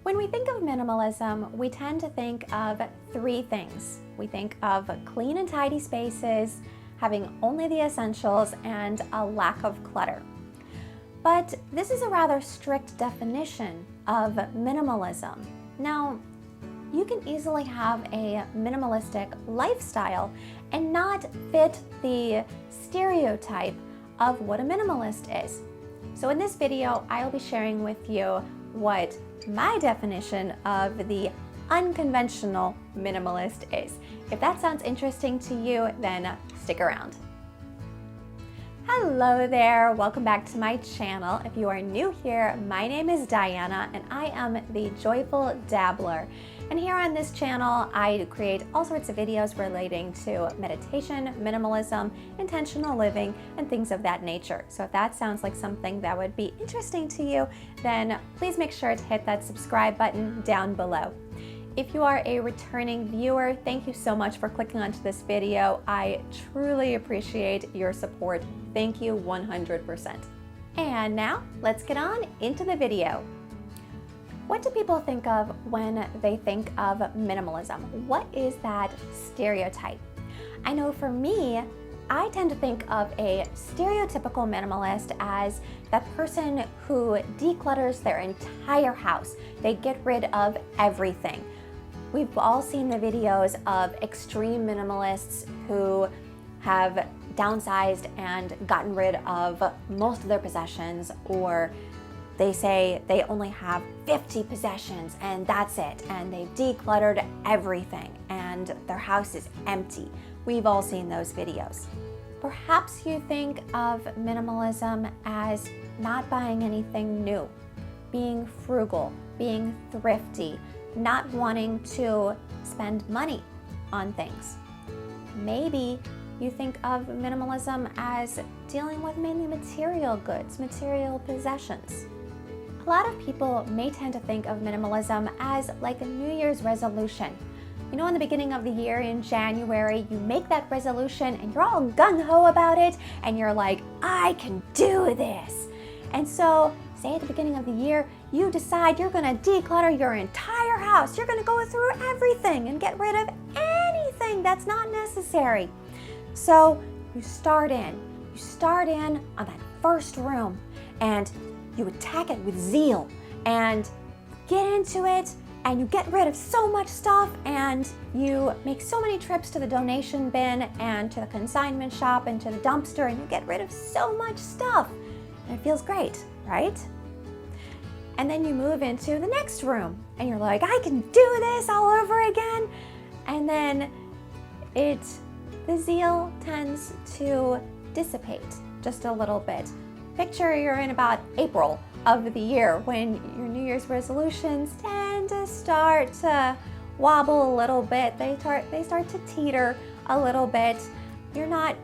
When we think of minimalism, we tend to think of three things. We think of clean and tidy spaces, having only the essentials, and a lack of clutter. But this is a rather strict definition of minimalism. Now, you can easily have a minimalistic lifestyle and not fit the stereotype of what a minimalist is. So in this video, I'll be sharing with you what my definition of the unconventional minimalist is. If that sounds interesting to you, then stick around. Hello there, welcome back to my channel. If you are new here, my name is Diana and I am the Joyful Dabbler. And here on this channel, I create all sorts of videos relating to meditation, minimalism, intentional living, and things of that nature. So if that sounds like something that would be interesting to you, then please make sure to hit that subscribe button down below. If you are a returning viewer, thank you so much for clicking onto this video. I truly appreciate your support. Thank you 100%. And now let's get on into the video. What do people think of when they think of minimalism? What is that stereotype? I know for me, I tend to think of a stereotypical minimalist as that person who declutters their entire house. They get rid of everything. We've all seen the videos of extreme minimalists who have downsized and gotten rid of most of their possessions, or they say they only have 50 possessions and that's it, and they've decluttered everything and their house is empty. We've all seen those videos. Perhaps you think of minimalism as not buying anything new, being frugal, being thrifty, not wanting to spend money on things. Maybe you think of minimalism as dealing with mainly material goods, material possessions. A lot of people may tend to think of minimalism as like a New Year's resolution. You know, in the beginning of the year in January, you make that resolution and you're all gung-ho about it and you're like, I can do this. And so, say at the beginning of the year, you decide you're gonna declutter your entire house. You're gonna go through everything and get rid of anything that's not necessary. So you start in on that first room and you attack it with zeal and get into it, and you get rid of so much stuff, and you make so many trips to the donation bin and to the consignment shop and to the dumpster, and you get rid of so much stuff. And it feels great, right? And then you move into the next room and you're like, I can do this all over again. And then the zeal tends to dissipate just a little bit. Picture you're in about April of the year when your New Year's resolutions tend to start to wobble a little bit. They start to teeter a little bit. You're not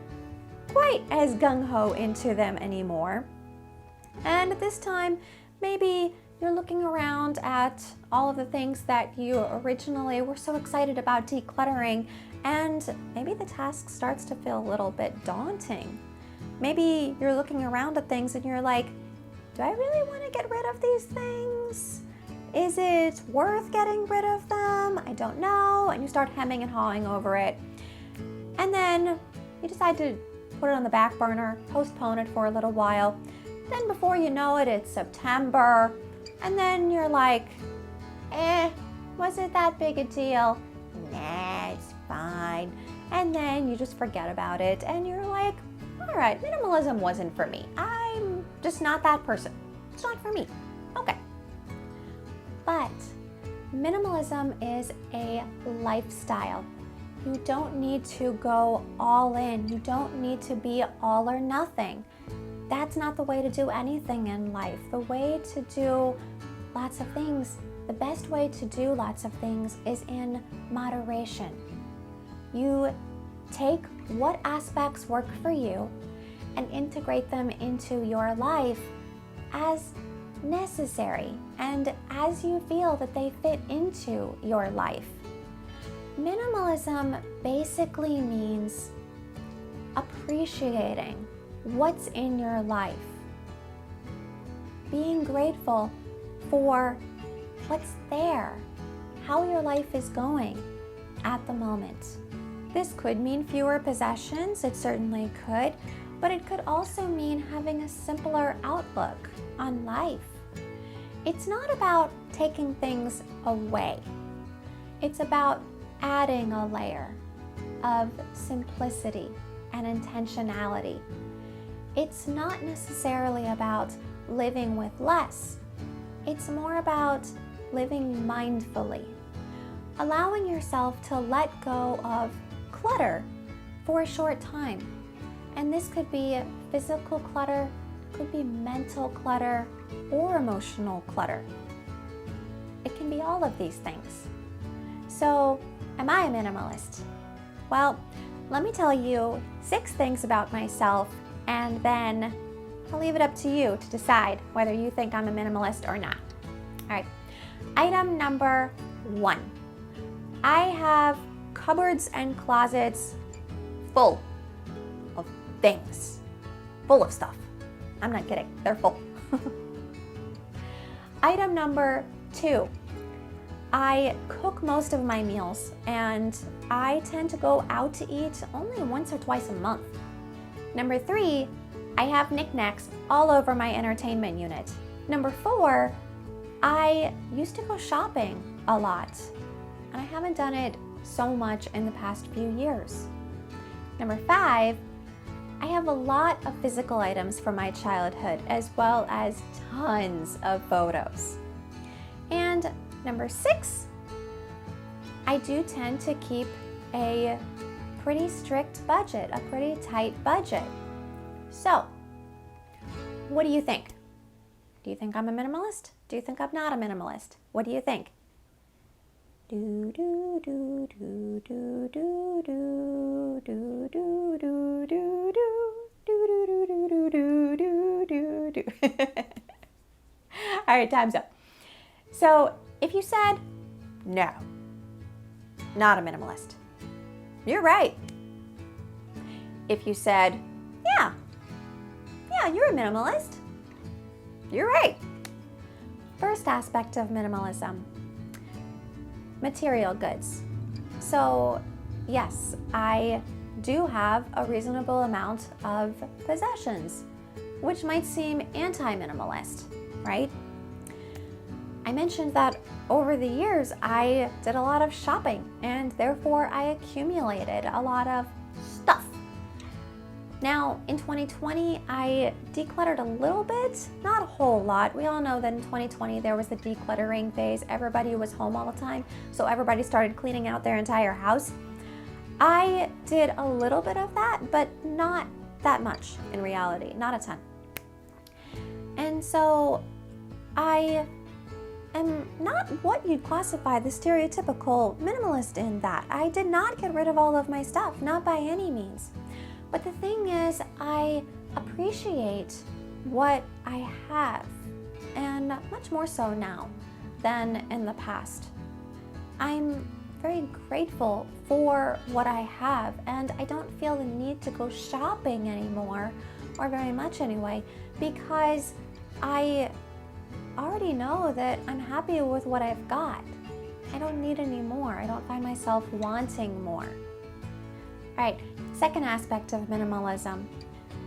quite as gung-ho into them anymore. And at this time, maybe you're looking around at all of the things that you originally were so excited about decluttering, and maybe the task starts to feel a little bit daunting. Maybe you're looking around at things and you're like, do I really want to get rid of these things? Is it worth getting rid of them? I don't know. And you start hemming and hawing over it. And then you decide to put it on the back burner, postpone it for a little while. Then before you know it, it's September. And then you're like, was it that big a deal? Nah, it's fine. And then you just forget about it and you're like, all right, minimalism wasn't for me. I'm just not that person. It's not for me. Okay. But minimalism is a lifestyle. You don't need to go all in. You don't need to be all or nothing. That's not the way to do anything in life. The way to do lots of things, the best way to do lots of things is in moderation. You take what aspects work for you and integrate them into your life as necessary and as you feel that they fit into your life. Minimalism basically means appreciating what's in your life, being grateful for what's there, how your life is going at the moment. This could mean fewer possessions, it certainly could, but it could also mean having a simpler outlook on life. It's not about taking things away. It's about adding a layer of simplicity and intentionality. It's not necessarily about living with less. It's more about living mindfully, allowing yourself to let go of clutter for a short time. And this could be physical clutter, could be mental clutter, or emotional clutter. It can be all of these things. So, am I a minimalist? Well, let me tell you 6 things about myself, and then I'll leave it up to you to decide whether you think I'm a minimalist or not. All right, item number 1. I have cupboards and closets full of things, full of stuff. I'm not kidding, they're full. Item number 2, I cook most of my meals and I tend to go out to eat only once or twice a month. Number 3, I have knickknacks all over my entertainment unit. Number 4, I used to go shopping a lot and I haven't done it so much in the past few years. Number 5, I have a lot of physical items from my childhood as well as tons of photos. And number 6, I do tend to keep a pretty strict budget, a pretty tight budget. So, what do you think? Do you think I'm a minimalist? Do you think I'm not a minimalist? What do you think? Do do do do do do do do do do do do do do do do do do. All right, time's up. So if you said no, not a minimalist, you're right. If you said yeah, you're a minimalist, you're right. First aspect of minimalism, material goods. So yes, I do have a reasonable amount of possessions, which might seem anti-minimalist, right? I mentioned that over the years I did a lot of shopping and therefore I accumulated a lot of stuff. Now in 2020 I decluttered a little bit, not a whole lot. We all know that in 2020 there was the decluttering phase. Everybody was home all the time, so everybody started cleaning out their entire house. I did a little bit of that, but not that much in reality, not a ton. And so I am not what you'd classify the stereotypical minimalist in that. I did not get rid of all of my stuff, not by any means. But the thing is, I appreciate what I have, and much more so now than in the past. I'm very grateful for what I have, and I don't feel the need to go shopping anymore, or very much anyway, because I already know that I'm happy with what I've got. I don't need any more. I don't find myself wanting more. All right, second aspect of minimalism.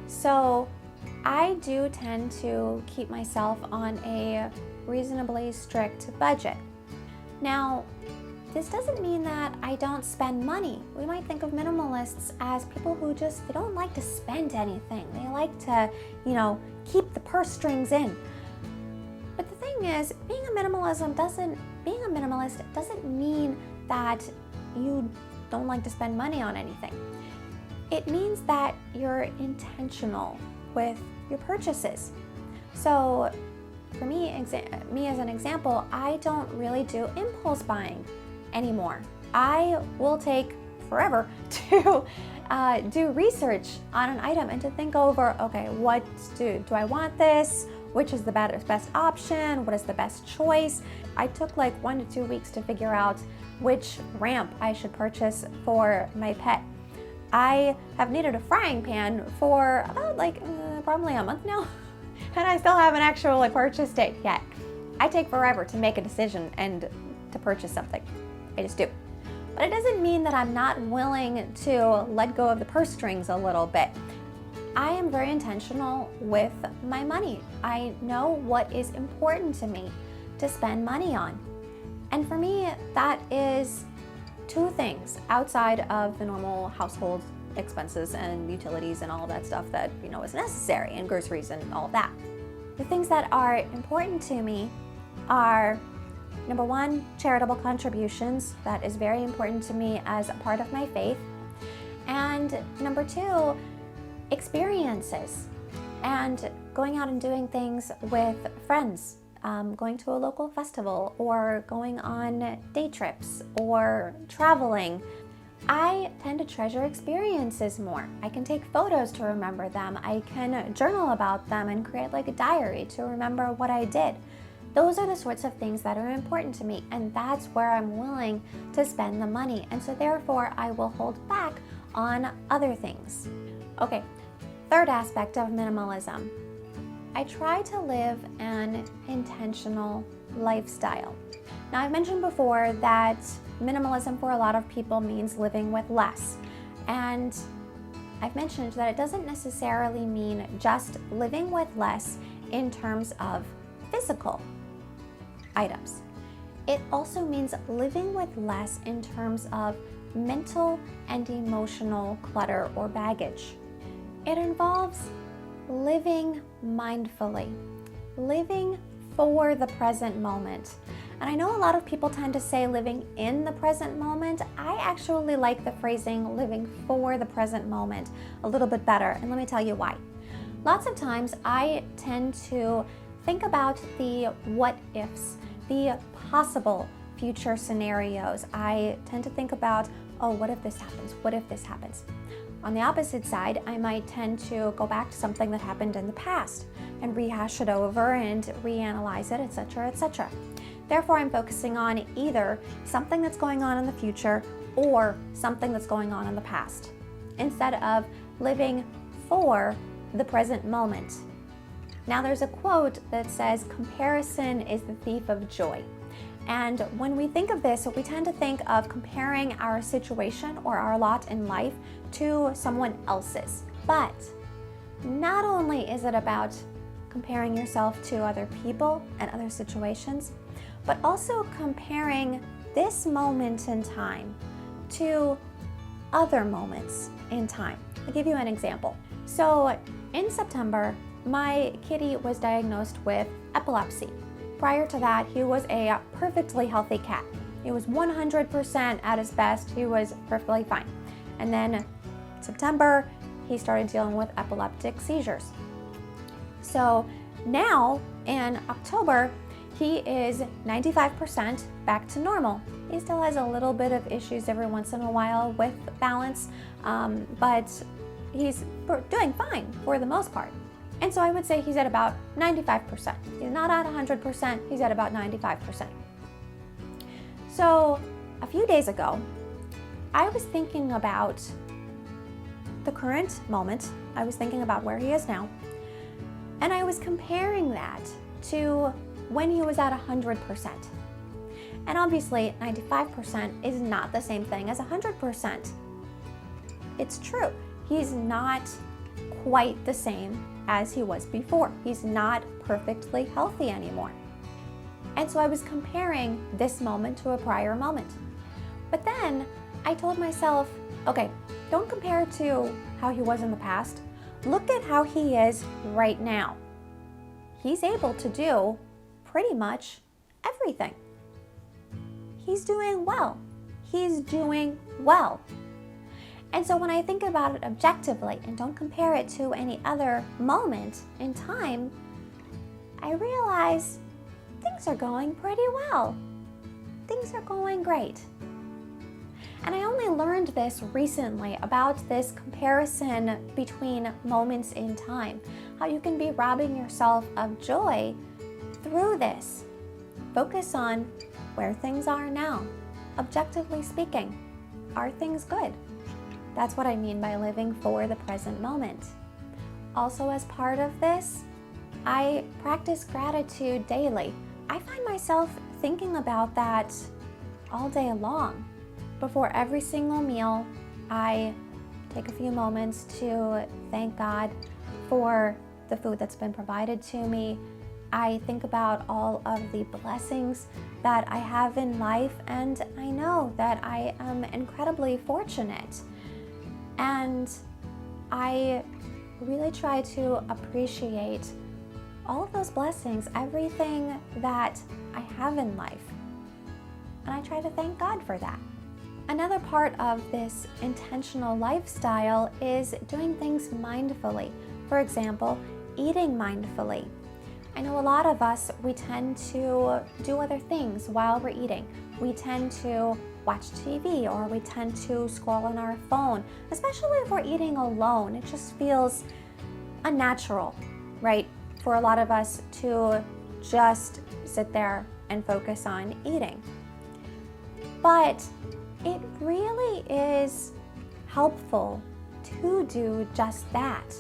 So I do tend to keep myself on a reasonably strict budget. Now, this doesn't mean that I don't spend money. We might think of minimalists as people who they don't like to spend anything. They like to, keep the purse strings in. But the thing is, being a minimalist doesn't mean that you don't like to spend money on anything. It means that you're intentional with your purchases. So for me as an example, I don't really do impulse buying anymore. I will take forever to do research on an item and to think over, okay, what do I want this? Which is the best option? What is the best choice? I took like 1 to 2 weeks to figure out which ramp I should purchase for my pet. I have needed a frying pan for about probably a month now, and I still haven't actually purchased it yet. I take forever to make a decision and to purchase something. I just do. But it doesn't mean that I'm not willing to let go of the purse strings a little bit. I am very intentional with my money. I know what is important to me to spend money on. And for me, that is two things outside of the normal household expenses and utilities and all of that stuff that, is necessary, and groceries and all of that. The things that are important to me are, number one, charitable contributions. That is very important to me as a part of my faith. And number two, experiences and going out and doing things with friends, going to a local festival or going on day trips or traveling. I tend to treasure experiences more. I can take photos to remember them. I can journal about them and create like a diary to remember what I did. Those are the sorts of things that are important to me, and that's where I'm willing to spend the money. And so therefore, I will hold back on other things. Okay, third aspect of minimalism. I try to live an intentional lifestyle. Now, I've mentioned before that minimalism for a lot of people means living with less. And I've mentioned that it doesn't necessarily mean just living with less in terms of physical items. It also means living with less in terms of mental and emotional clutter or baggage. It involves living mindfully, living for the present moment. And I know a lot of people tend to say living in the present moment. I actually like the phrasing living for the present moment a little bit better, and let me tell you why. Lots of times I tend to think about the what ifs, the possible future scenarios. I tend to think about, oh, what if this happens? What if this happens? On the opposite side, I might tend to go back to something that happened in the past and rehash it over and reanalyze it, etc., etc. Therefore, I'm focusing on either something that's going on in the future or something that's going on in the past, instead of living for the present moment. Now, there's a quote that says, "Comparison is the thief of joy." And when we think of this, we tend to think of comparing our situation or our lot in life to someone else's. But not only is it about comparing yourself to other people and other situations, but also comparing this moment in time to other moments in time. I'll give you an example. So in September, my kitty was diagnosed with epilepsy. Prior to that, he was a perfectly healthy cat. He was 100% at his best. He was perfectly fine. And then September, he started dealing with epileptic seizures. So now in October, he is 95% back to normal. He still has a little bit of issues every once in a while with balance, but he's doing fine for the most part. And so I would say he's at about 95%. He's not at 100%, he's at about 95%. So a few days ago, I was thinking about the current moment. I was thinking about where he is now. And I was comparing that to when he was at 100%. And obviously 95% is not the same thing as 100%. It's true, he's not quite the same as he was before. He's not perfectly healthy anymore. And so I was comparing this moment to a prior moment. But then I told myself, okay, don't compare to how he was in the past. Look at how he is right now. He's able to do pretty much everything. He's doing well. He's doing well. And so when I think about it objectively and don't compare it to any other moment in time, I realize things are going pretty well. Things are going great. And I only learned this recently about this comparison between moments in time, how you can be robbing yourself of joy through this. Focus on where things are now. Objectively speaking, are things good? That's what I mean by living for the present moment. Also, as part of this, I practice gratitude daily. I find myself thinking about that all day long. Before every single meal, I take a few moments to thank God for the food that's been provided to me. I think about all of the blessings that I have in life, and I know that I am incredibly fortunate. And I really try to appreciate all of those blessings, everything that I have in life. And I try to thank God for that. Another part of this intentional lifestyle is doing things mindfully. For example, eating mindfully. I know a lot of us, we tend to do other things while we're eating. We tend to watch TV, or we tend to scroll on our phone, especially if we're eating alone. It just feels unnatural, right? For a lot of us to just sit there and focus on eating. But it really is helpful to do just that.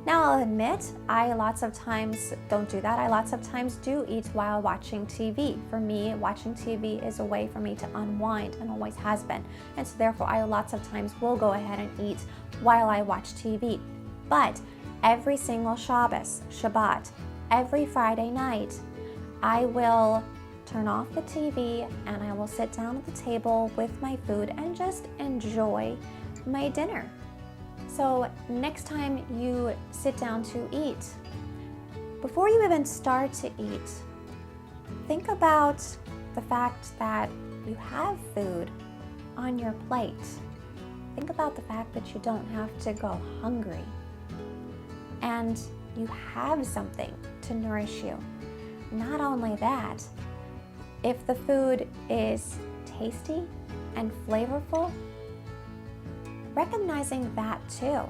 Now, I'll admit, I lots of times don't do that. I lots of times do eat while watching TV. For me, watching TV is a way for me to unwind, and always has been. And so therefore, I lots of times will go ahead and eat while I watch TV. But every single Shabbat, every Friday night, I will turn off the TV and I will sit down at the table with my food and just enjoy my dinner. So next time you sit down to eat, before you even start to eat, think about the fact that you have food on your plate. Think about the fact that you don't have to go hungry, and you have something to nourish you. Not only that, if the food is tasty and flavorful, recognizing that too,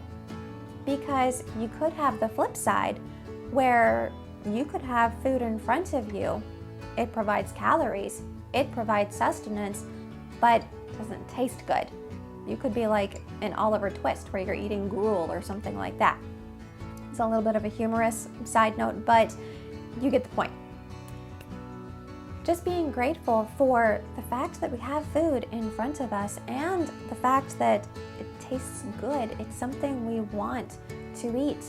because you could have the flip side where you could have food in front of you. It provides calories, it provides sustenance, but doesn't taste good. You could be like an Oliver Twist where you're eating gruel or something like that. It's a little bit of a humorous side note, but you get the point. Just being grateful for the fact that we have food in front of us, and the fact that it tastes good. It's something we want to eat.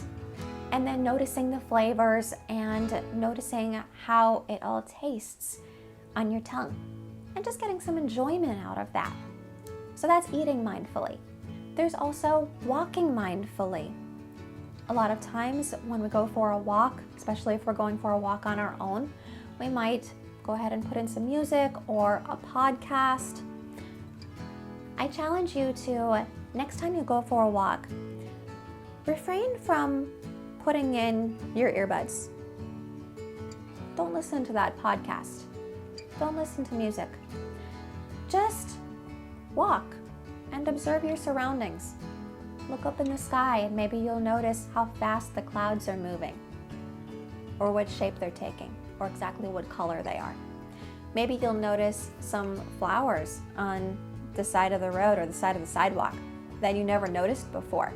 And then noticing the flavors and noticing how it all tastes on your tongue, and just getting some enjoyment out of that. So that's eating mindfully. There's also walking mindfully. A lot of times when we go for a walk, especially if we're going for a walk on our own, we might go ahead and put in some music or a podcast. I challenge you to, next time you go for a walk, refrain from putting in your earbuds. Don't listen to that podcast. Don't listen to music. Just walk and observe your surroundings. Look up in the sky and maybe you'll notice how fast the clouds are moving, or what shape they're taking, or exactly what color they are. Maybe you'll notice some flowers on the side of the road or the side of the sidewalk that you never noticed before.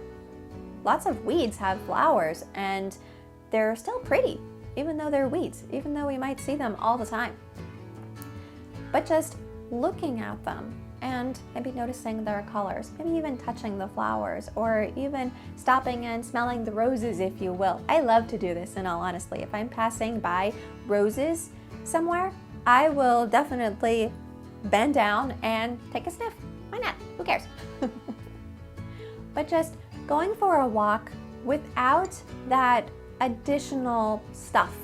Lots of weeds have flowers and they're still pretty, even though they're weeds, even though we might see them all the time. But just looking at them and maybe noticing their colors, maybe even touching the flowers, or even stopping and smelling the roses, if you will. I love to do this, in all honesty. If I'm passing by roses somewhere, I will definitely bend down and take a sniff. Why not? Who cares? But just going for a walk without that additional stuff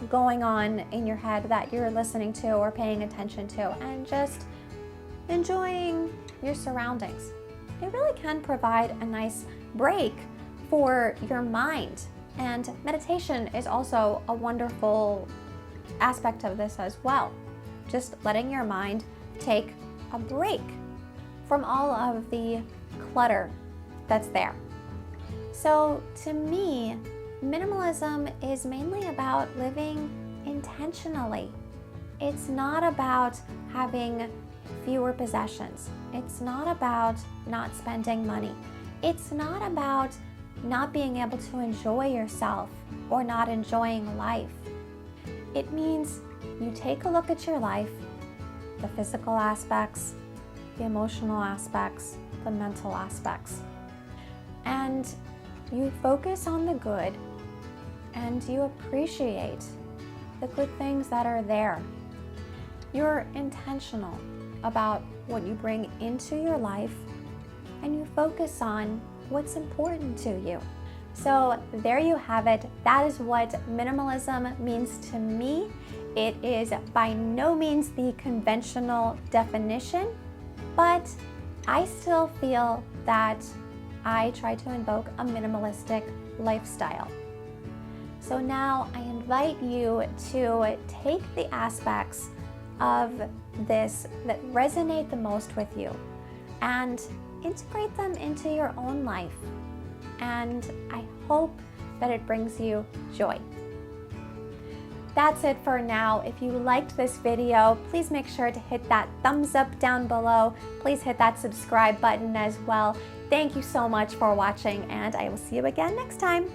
going on in your head that you're listening to or paying attention to, and just enjoying your surroundings. It really can provide a nice break for your mind. And meditation is also a wonderful aspect of this as well. Just letting your mind take a break from all of the clutter that's there. So to me, minimalism is mainly about living intentionally. It's not about having fewer possessions. It's not about not spending money. It's not about not being able to enjoy yourself or not enjoying life. It means you take a look at your life, the physical aspects, the emotional aspects, the mental aspects, and you focus on the good and you appreciate the good things that are there. You're intentional about what you bring into your life and you focus on what's important to you. So there you have it. That is what minimalism means to me. It is by no means the conventional definition, but I still feel that I try to invoke a minimalistic lifestyle. So now I invite you to take the aspects of this that resonate the most with you and integrate them into your own life. And I hope that it brings you joy. That's it for now. If you liked this video, please make sure to hit that thumbs up down below. Please hit that subscribe button as well. Thank you so much for watching, and I will see you again next time.